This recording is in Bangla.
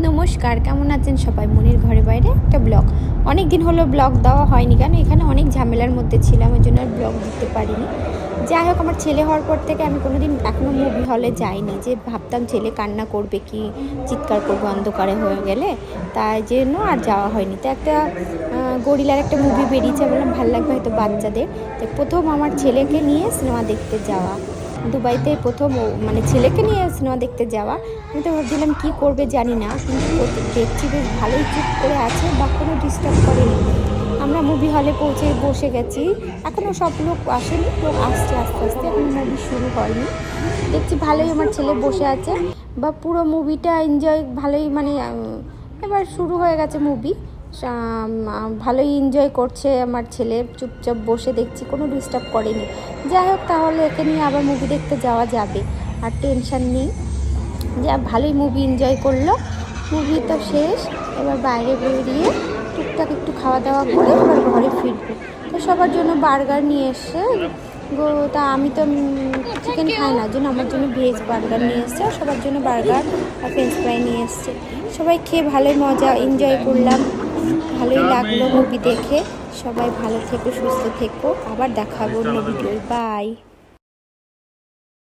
নমস্কার, কেমন আছেন সবাই? মনির ঘরে বাইরে একটা ব্লগ। অনেক দিন হলো ব্লগ দেওয়া হয়নি, কেন এখানে অনেক ঝামেলার মধ্যে ছিলাম, ওই জন্য আর ব্লগ দিতে পারিনি। যাই হোক, আমার ছেলে হওয়ার পর থেকে আমি কোনো দিন এখনও মুভি হলে যাইনি, যে ভাবতাম ছেলে কান্না করবে কি চিৎকার করবে অন্ধকারে হয়ে গেলে, তাই জন্য আর যাওয়া হয়নি। তো একটা গরিলার একটা মুভি বেরিয়েছে, বললাম ভালো লাগবে হয়তো বাচ্চাদের। তো প্রথম আমার ছেলেকে নিয়ে সিনেমা দেখতে যাওয়া, দুবাইতে প্রথম মানে ছেলেকে নিয়ে সিনেমা দেখতে যাওয়া। আমি তো ভাবছিলাম কী করবে জানি না, কিন্তু দেখছি বেশ ভালোই চুপ করে আছে বা কোনো ডিস্টার্ব করেনি। আমরা মুভি হলে পৌঁছে বসে গেছি, এখনও সব লোক আসেনি, লোক আসছে আস্তে আস্তে, এখন মুভি শুরু হয়নি। দেখছি ভালোই আমার ছেলে বসে আছে, বা পুরো মুভিটা এনজয় ভালোই, মানে এবার শুরু হয়ে গেছে মুভি, ভালোই এনজয় করছে আমার ছেলে, চুপচাপ বসে দেখছি, কোনো ডিস্টার্ব করেনি। যাই হোক, তাহলে একে নিয়ে আবার মুভি দেখতে যাওয়া যাবে, আর টেনশান নেই। যা ভালোই মুভি এনজয় করলো। মুভি তো শেষ, এবার বাইরে বেরিয়ে টুকটাক একটু খাওয়া দাওয়া করে এবার ঘরে ফিরবো। তো সবার জন্য বার্গার নিয়ে এসছে তা আমি তো চিকেন খাই না, জন্য আমার জন্য ভেজ বার্গার নিয়ে এসছে, আর সবার জন্য বার্গার আর ফ্রেঞ্চ ফ্রাই নিয়ে এসছে। সবাই খেয়ে ভালোই মজা এনজয় করলাম, ভালোই লাগলো মুভি দেখে। সবাই ভালো থেকো, সুস্থ থেকো, আবার দেখাবো অন্য ভিডিও। বাই।